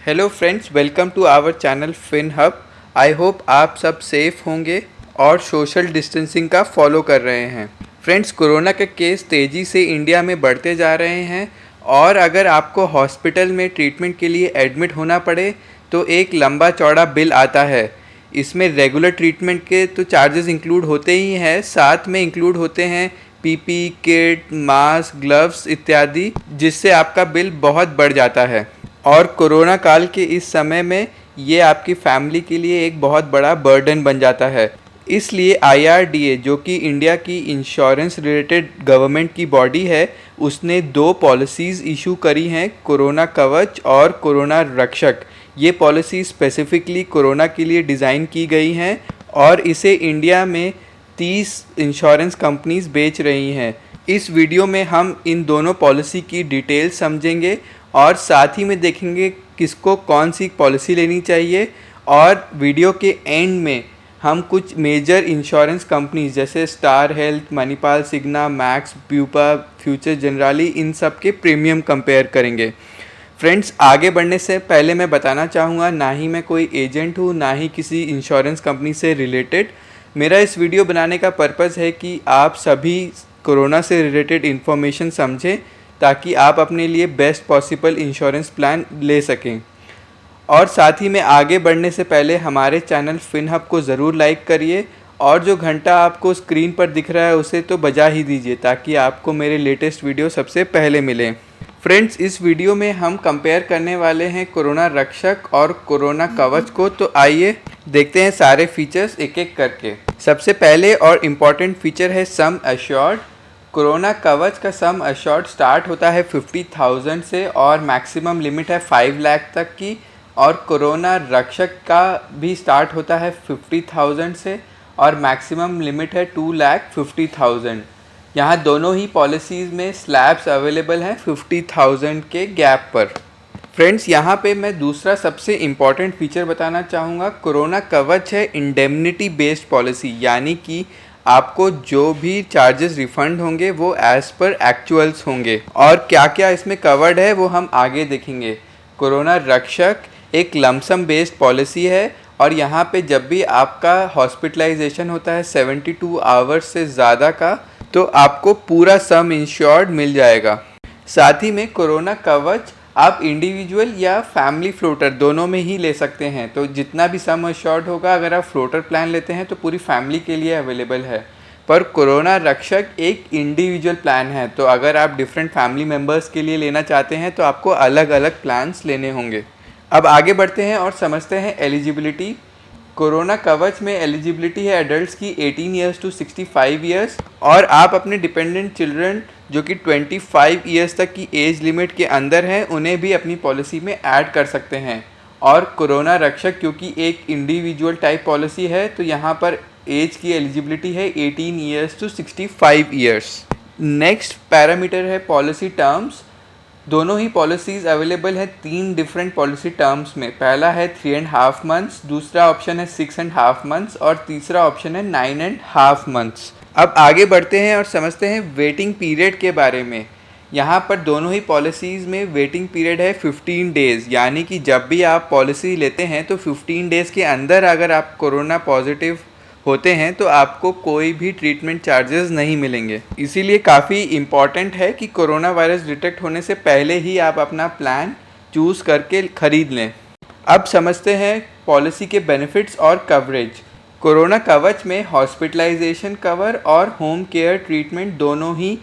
Hello friends, welcome to our channel Fin Hub. I hope आप सब safe होंगे और सोशल डिस्टेंसिंग का फॉलो कर रहे हैं। फ्रेंड्स, कोरोना के केस तेज़ी से इंडिया में बढ़ते जा रहे हैं और अगर आपको हॉस्पिटल में ट्रीटमेंट के लिए एडमिट होना पड़े तो एक लंबा चौड़ा बिल आता है। इसमें रेगुलर ट्रीटमेंट के तो चार्जेस इंक्लूड होते ही हैं, साथ में इंक्लूड होते हैं पीपी किट, मास्क, ग्लव्स इत्यादि, जिससे आपका बिल बहुत बढ़ जाता है। और कोरोना काल के इस समय में ये आपकी फैमिली के लिए एक बहुत बड़ा बर्डन बन जाता है। इसलिए IRDA, जो कि इंडिया की इंश्योरेंस रिलेटेड गवर्नमेंट की बॉडी है, उसने 2 पॉलिसीज़ इशू करी हैं, कोरोना कवच और कोरोना रक्षक। ये पॉलिसी स्पेसिफिकली कोरोना के लिए डिज़ाइन की गई हैं और इसे इंडिया में 30 इंश्योरेंस कंपनीज बेच रही हैं। इस वीडियो में हम इन दोनों पॉलिसी की डिटेल समझेंगे और साथ ही में देखेंगे किसको कौन सी पॉलिसी लेनी चाहिए। और वीडियो के एंड में हम कुछ मेजर इंश्योरेंस कंपनीज जैसे Star Health, Manipal, Cigna, Max, Bupa, Future Generali, इन सब के प्रीमियम कंपेयर करेंगे। फ्रेंड्स, आगे बढ़ने से पहले मैं बताना चाहूँगा, ना ही मैं कोई एजेंट हूँ, ना ही किसी इंश्योरेंस कंपनी से रिलेटेड। मेरा इस वीडियो बनाने का पर्पज़ है कि आप सभी कोरोना से रिलेटेड इन्फॉर्मेशन समझें ताकि आप अपने लिए बेस्ट पॉसिबल इंश्योरेंस प्लान ले सकें। और साथ ही में आगे बढ़ने से पहले हमारे चैनल फिन हब को ज़रूर लाइक करिए और जो घंटा आपको स्क्रीन पर दिख रहा है उसे तो बजा ही दीजिए ताकि आपको मेरे लेटेस्ट वीडियो सबसे पहले मिले। फ्रेंड्स, इस वीडियो में हम कंपेयर करने वाले हैं कोरोना रक्षक और कोरोना कवच को। तो आइए देखते हैं सारे फीचर्स एक एक करके। सबसे पहले और इम्पॉर्टेंट फीचर है सम एश्योर्ड। कोरोना कवच का सम एश्योर्ड स्टार्ट होता है 50,000 से और मैक्सिमम लिमिट है 5 लाख तक की। और कोरोना रक्षक का भी स्टार्ट होता है 50,000 से और मैक्सिमम लिमिट है 2,50,000। यहाँ दोनों ही पॉलिसीज़ में स्लैब्स अवेलेबल हैं 50,000 के गैप पर। फ्रेंड्स, यहाँ पे मैं दूसरा सबसे इम्पॉर्टेंट फीचर बताना चाहूँगा। कोरोना कवच है इंडेमनिटी बेस्ड पॉलिसी, यानी कि आपको जो भी चार्जेस रिफंड होंगे वो एज़ पर एक्चुअल्स होंगे। और क्या क्या इसमें कवर्ड है वो हम आगे देखेंगे। कोरोना रक्षक एक लमसम बेस्ड पॉलिसी है और यहाँ पे जब भी आपका हॉस्पिटलाइजेशन होता है 72 आवर्स से ज़्यादा का, तो आपको पूरा सम इंश्योर्ड मिल जाएगा। साथ ही में कोरोना कवच आप इंडिविजुअल या फैमिली फ्लोटर दोनों में ही ले सकते हैं। तो जितना भी सम इंश्योर्ड होगा, अगर आप फ्लोटर प्लान लेते हैं तो पूरी फैमिली के लिए अवेलेबल है। पर कोरोना रक्षक एक इंडिविजुअल प्लान है, तो अगर आप डिफरेंट फैमिली मेम्बर्स के लिए लेना चाहते हैं तो आपको अलग अलग प्लान्स लेने होंगे। अब आगे बढ़ते हैं और समझते हैं एलिजिबिलिटी। कोरोना कवच में एलिजिबिलिटी है एडल्ट्स की 18 ईयर्स टू 65 ईयर्स और आप अपने डिपेंडेंट चिल्ड्रन जो कि 25 ईयर्स तक की एज लिमिट के अंदर हैं उन्हें भी अपनी पॉलिसी में ऐड कर सकते हैं। और कोरोना रक्षक क्योंकि एक इंडिविजुअल टाइप पॉलिसी है तो यहाँ पर एज की एलिजिबिलिटी है 18 years to 65 years. Next parameter है पॉलिसी टर्म्स। दोनों ही पॉलिसीज़ अवेलेबल है 3 डिफरेंट पॉलिसी टर्म्स में। पहला है 3.5 मंथ्स, दूसरा ऑप्शन है 6.5 मंथ्स और तीसरा ऑप्शन है 9.5 मंथ्स। अब आगे बढ़ते हैं और समझते हैं वेटिंग पीरियड के बारे में। यहाँ पर दोनों ही पॉलिसीज़ में वेटिंग पीरियड है 15 डेज़, यानी कि जब भी आप पॉलिसी लेते हैं तो 15 डेज़ के अंदर अगर आप कोरोना पॉजिटिव होते हैं तो आपको कोई भी ट्रीटमेंट चार्जेस नहीं मिलेंगे। इसीलिए काफ़ी इम्पॉर्टेंट है कि कोरोना वायरस डिटेक्ट होने से पहले ही आप अपना प्लान चूज़ करके ख़रीद लें। अब समझते हैं पॉलिसी के बेनिफिट्स और कवरेज। कोरोना कवच में हॉस्पिटलाइजेशन कवर और होम केयर ट्रीटमेंट दोनों ही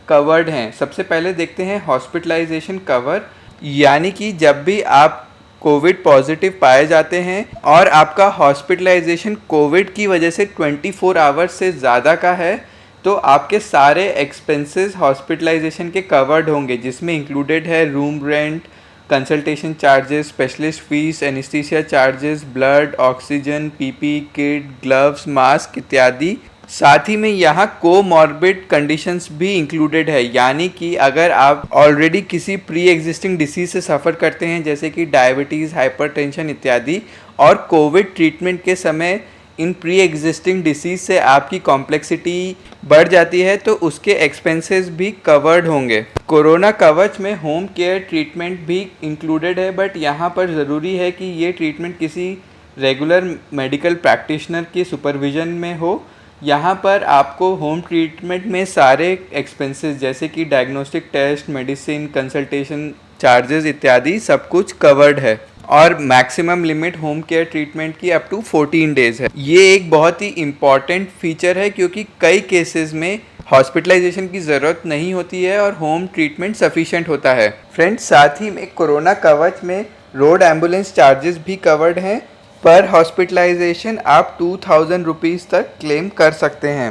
कवर्ड हैं। सबसे पहले देखते हैं हॉस्पिटलाइजेशन कवर, यानी कि जब भी आप कोविड पॉजिटिव पाए जाते हैं और आपका हॉस्पिटलाइजेशन कोविड की वजह से 24 आवर्स से ज़्यादा का है तो आपके सारे एक्सपेंसेस हॉस्पिटलाइजेशन के कवर्ड होंगे, जिसमें इंक्लूडेड है room rent, consultation charges, specialist fees, anaesthesia charges, blood, oxygen, PP kit, gloves, mask इत्यादि। साथ ही में यहाँ कोमॉर्बिड कंडीशंस भी इंक्लूडेड है, यानी कि अगर आप ऑलरेडी किसी प्री एग्जिस्टिंग डिसीज़ से सफ़र करते हैं जैसे कि डायबिटीज़, हाइपरटेंशन इत्यादि, और कोविड ट्रीटमेंट के समय इन प्री एग्जिस्टिंग डिसीज़ से आपकी कॉम्प्लेक्सिटी बढ़ जाती है तो उसके एक्सपेंसेस भी कवर्ड होंगे। कोरोना कवच में होम केयर ट्रीटमेंट भी इंक्लूडेड है, बट यहाँ पर ज़रूरी है कि ये ट्रीटमेंट किसी रेगुलर मेडिकल प्रैक्टिशनर के सुपरविज़न में हो। यहाँ पर आपको होम ट्रीटमेंट में सारे एक्सपेंसेस जैसे कि diagnostic test, medicine, consultation charges इत्यादि सब कुछ कवर्ड है और maximum limit home care treatment की अप टू 14 डेज़ है। ये एक बहुत ही इम्पॉर्टेंट फीचर है क्योंकि कई केसेस में हॉस्पिटलाइजेशन की ज़रूरत नहीं होती है और होम ट्रीटमेंट सफिशिएंट होता है। फ्रेंड्स, साथ ही में कोरोना कवच में रोड एम्बुलेंस चार्जेस भी कवर्ड हैं। पर हॉस्पिटलाइजेशन आप 2000 रुपीज़ तक क्लेम कर सकते हैं।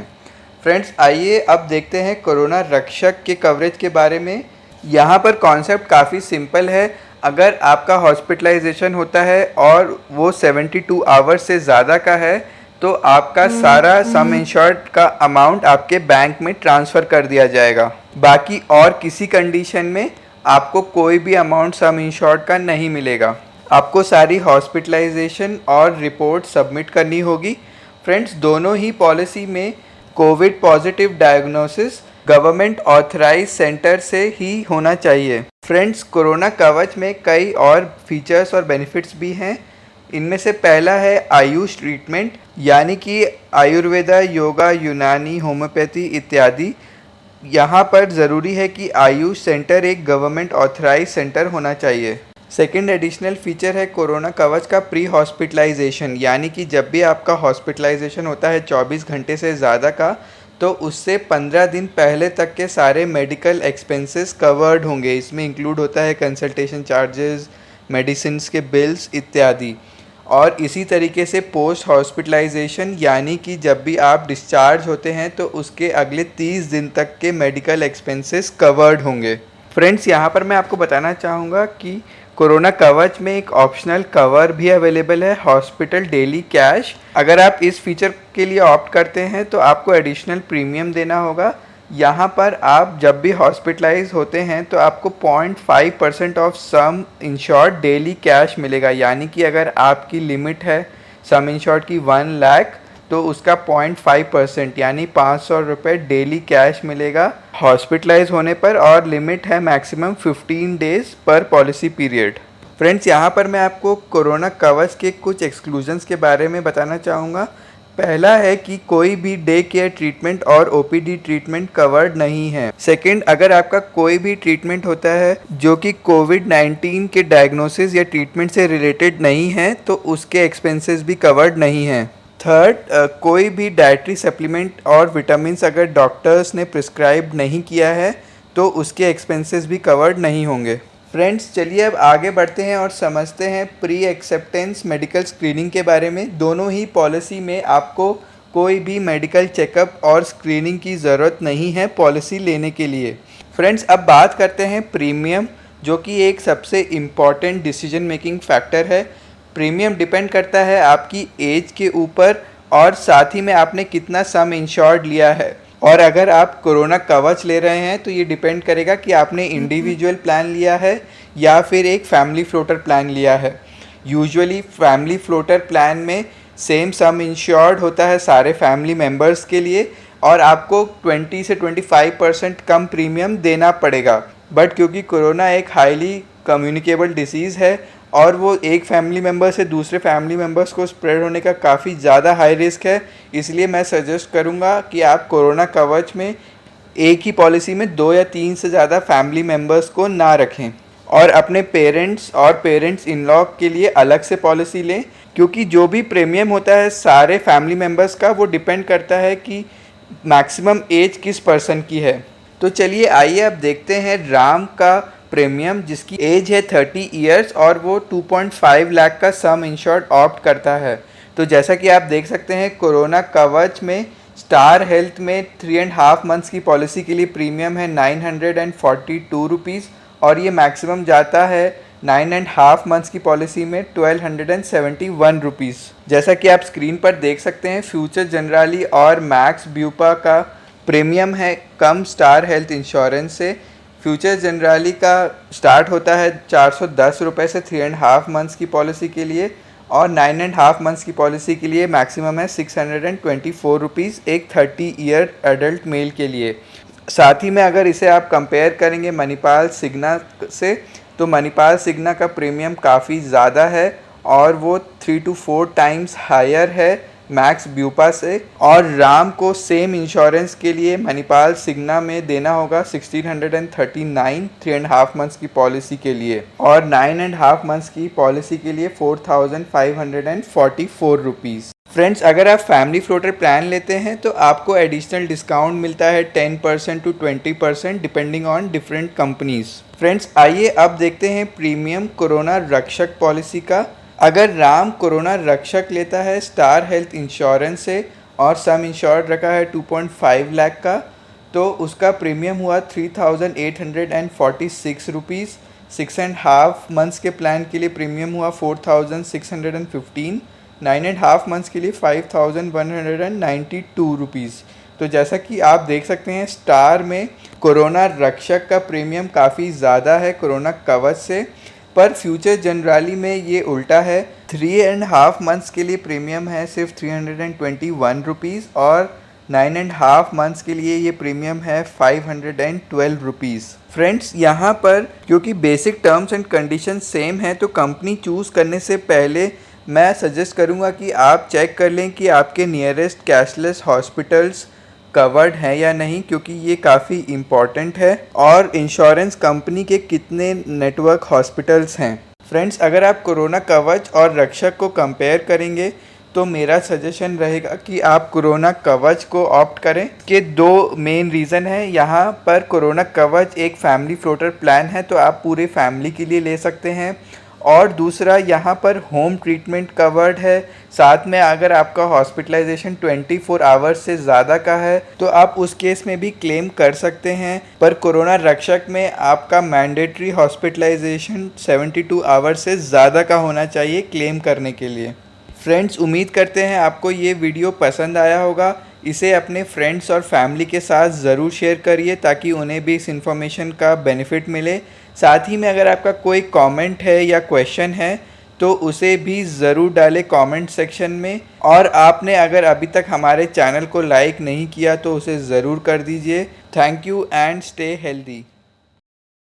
फ्रेंड्स, आइए अब देखते हैं कोरोना रक्षक के कवरेज के बारे में। यहाँ पर कॉन्सेप्ट काफ़ी सिंपल है। अगर आपका हॉस्पिटलाइजेशन होता है और वो 72 आवर्स से ज़्यादा का है तो आपका सारा सम इंश्योर्ड का अमाउंट आपके बैंक में ट्रांसफ़र कर दिया जाएगा। बाकी और किसी कंडीशन में आपको कोई भी अमाउंट सम इंश्योर्ड का नहीं मिलेगा। आपको सारी हॉस्पिटलाइजेशन और रिपोर्ट सबमिट करनी होगी। फ्रेंड्स, दोनों ही पॉलिसी में covid positive diagnosis government authorise centre से ही होना चाहिए। फ्रेंड्स, कोरोना कवच में कई और फीचर्स और बेनिफिट्स भी हैं। इनमें से पहला है आयुष ट्रीटमेंट, यानी कि आयुर्वेदा, योगा, यूनानी, होम्योपैथी इत्यादि। यहाँ पर ज़रूरी है कि आयुष सेंटर एक गवर्नमेंट ऑथराइज सेंटर होना चाहिए। सेकेंड एडिशनल फीचर है कोरोना कवच का प्री हॉस्पिटलाइजेशन, यानी कि जब भी आपका हॉस्पिटलाइजेशन होता है 24 घंटे से ज़्यादा का, तो उससे 15 दिन पहले तक के सारे मेडिकल एक्सपेंसेस कवर्ड होंगे। इसमें इंक्लूड होता है कंसल्टेशन चार्जेस, मेडिसिन के बिल्स इत्यादि। और इसी तरीके से पोस्ट हॉस्पिटलाइजेशन, यानी कि जब भी आप डिस्चार्ज होते हैं तो उसके अगले 30 दिन तक के मेडिकल एक्सपेंसेस कवर्ड होंगे। फ्रेंड्स, यहाँ पर मैं आपको बताना चाहूँगा कि कोरोना कवच में एक ऑप्शनल कवर भी अवेलेबल है, हॉस्पिटल डेली कैश। अगर आप इस फीचर के लिए ऑप्ट करते हैं तो आपको एडिशनल प्रीमियम देना होगा। यहाँ पर आप जब भी हॉस्पिटलाइज होते हैं तो आपको 0.5% of some insured daily cash मिलेगा, यानी कि अगर आपकी लिमिट है सम इंश्योर्ड की 1 लाख तो उसका 0.5% यानी 500 रुपये डेली कैश मिलेगा हॉस्पिटलाइज होने पर, और लिमिट है मैक्सिमम 15 डेज़ पर पॉलिसी पीरियड। फ्रेंड्स, यहाँ पर मैं आपको कोरोना कवच के कुछ एक्सक्लूजन्स के बारे में बताना चाहूँगा। पहला है कि कोई भी डे केयर ट्रीटमेंट और ओपीडी ट्रीटमेंट कवर्ड नहीं है। सेकंड, अगर आपका कोई भी ट्रीटमेंट होता है जो कि कोविड-19 के डायग्नोसिस या ट्रीटमेंट से रिलेटेड नहीं है तो उसके एक्सपेंसेस भी कवर्ड नहीं हैं। थर्ड, कोई भी डाइटरी सप्लीमेंट और विटामिन्स अगर डॉक्टर्स ने प्रिस्क्राइब नहीं किया है तो उसके एक्सपेंसेस भी कवर्ड नहीं होंगे। फ्रेंड्स, चलिए अब आगे बढ़ते हैं और समझते हैं प्री एक्सेप्टेंस मेडिकल स्क्रीनिंग के बारे में। दोनों ही पॉलिसी में आपको कोई भी मेडिकल चेकअप और स्क्रीनिंग की ज़रूरत नहीं है पॉलिसी लेने के लिए। फ्रेंड्स, अब बात करते हैं प्रीमियम, जो कि एक सबसे इम्पॉर्टेंट डिसीजन मेकिंग फैक्टर है। प्रीमियम डिपेंड करता है आपकी एज के ऊपर और साथ ही में आपने कितना सम इंश्योर्ड लिया है। और अगर आप कोरोना कवच ले रहे हैं तो ये डिपेंड करेगा कि आपने इंडिविजुअल प्लान लिया है या फिर एक फैमिली फ्लोटर प्लान लिया है। यूजुअली फैमिली फ्लोटर प्लान में सेम सम इंश्योर्ड होता है सारे फैमिली मेम्बर्स के लिए और आपको 20 से 25% कम प्रीमियम देना पड़ेगा। बट क्योंकि कोरोना एक हाईली कम्युनिकेबल डिसीज़ है और वो एक फैमिली मेम्बर से दूसरे फैमिली मेम्बर्स को स्प्रेड होने का काफ़ी ज़्यादा हाई रिस्क है, इसलिए मैं सजेस्ट करूँगा कि आप कोरोना कवच में एक ही पॉलिसी में 2 या 3 से ज़्यादा फैमिली मेम्बर्स को ना रखें और अपने पेरेंट्स और पेरेंट्स इन लॉ के लिए अलग से पॉलिसी लें, क्योंकि जो भी प्रीमियम होता है सारे फैमिली मेम्बर्स का वो डिपेंड करता है कि मैक्सिमम एज किस पर्सन की है। तो चलिए आइए अब देखते हैं राम का प्रीमियम, जिसकी एज है 30 ईयर्स और वो 2.5 लाख का सम इंश्योर्ड ऑप्ट करता है। तो जैसा कि आप देख सकते हैं कोरोना कवच में स्टार हेल्थ में 3.5 मंथ्स की पॉलिसी के लिए प्रीमियम है 942 रुपीज़ और ये मैक्सिमम जाता है 9.5 मंथ्स की पॉलिसी में 1271 रुपीज़। जैसा कि आप स्क्रीन पर देख सकते हैं फ्यूचर जनरली और मैक्स ब्यूपा का प्रीमियम है कम स्टार हेल्थ इंश्योरेंस से। फ्यूचर जनरली का स्टार्ट होता है 410 रुपये से 3.5 मंथ्स की पॉलिसी के लिए और 9.5 मंथ्स की पॉलिसी के लिए मैक्सिमम है 624 रुपीज़ एक 30 ईयर एडल्ट मेल के लिए। साथ ही में अगर इसे आप कंपेयर करेंगे मणिपाल सिग्ना से, तो मणिपाल सिग्ना का प्रीमियम काफ़ी ज़्यादा है और वो 3 to 4 टाइम्स हायर है मैक्स ब्यूपा से। और राम को सेम इंश्योरेंस के लिए मणिपाल सिग्ना में देना होगा 1639 3.5 मंथ्स की पॉलिसी के लिए, और 9.5 मंथ्स की पॉलिसी के लिए 4544 रुपीज़। फ्रेंड्स, अगर आप फैमिली फ्लोटर प्लान लेते हैं तो आपको एडिशनल डिस्काउंट मिलता है 10% to 20% depending on different companies. Friends, आइए अब देखते हैं प्रीमियम कोरोना रक्षक पॉलिसी का। अगर राम कोरोना रक्षक लेता है स्टार हेल्थ इंश्योरेंस से और सम इंश्योर्ड रखा है 2.5 लाख का, तो उसका प्रीमियम हुआ 3846 रुपीज़। 6.5 मंथ्स के प्लान के लिए प्रीमियम हुआ 4615। 9.5 मंथ्स के लिए 5192 रुपीज़। तो जैसा कि आप देख सकते हैं, स्टार में कोरोना रक्षक का प्रीमियम काफ़ी ज़्यादा है कोरोना कवच से, पर फ्यूचर जनरली में ये उल्टा है। 3.5 मंथ्स के लिए प्रीमियम है सिर्फ 321 रुपीज़ और 9.5 मंथ्स के लिए ये प्रीमियम है 512 रुपीज़। फ्रेंड्स, यहाँ पर क्योंकि basic terms and condition same है, तो कंपनी चूज़ करने से पहले मैं सजेस्ट करूँगा कि आप चेक कर लें कि आपके नियरेस्ट कैशलेस हॉस्पिटल्स कवर्ड हैं या नहीं, क्योंकि ये काफ़ी इम्पॉर्टेंट है, और इंश्योरेंस कंपनी के कितने नेटवर्क हॉस्पिटल्स हैं। फ्रेंड्स, अगर आप कोरोना कवच और रक्षक को कंपेयर करेंगे तो मेरा सजेशन रहेगा कि आप कोरोना कवच को ऑप्ट करें। के दो मेन रीज़न है। यहाँ पर कोरोना कवच एक फैमिली फ्लोटर प्लान है, तो आप पूरे फैमिली के लिए ले सकते हैं, और दूसरा यहाँ पर होम ट्रीटमेंट कवर्ड है। साथ में अगर आपका हॉस्पिटलाइजेशन 24 आवर्स से ज़्यादा का है तो आप उस केस में भी क्लेम कर सकते हैं, पर कोरोना रक्षक में आपका मैंडेटरी हॉस्पिटलाइजेशन 72 आवर्स से ज़्यादा का होना चाहिए क्लेम करने के लिए। फ्रेंड्स, उम्मीद करते हैं आपको ये वीडियो पसंद आया होगा। इसे अपने फ्रेंड्स और फैमिली के साथ ज़रूर शेयर करिए ताकि उन्हें भी इस इन्फॉर्मेशन का बेनिफिट मिले। साथ ही में अगर आपका कोई कमेंट है या क्वेश्चन है तो उसे भी ज़रूर डालें कमेंट सेक्शन में, और आपने अगर अभी तक हमारे चैनल को लाइक नहीं किया तो उसे ज़रूर कर दीजिए। Thank you and stay healthy.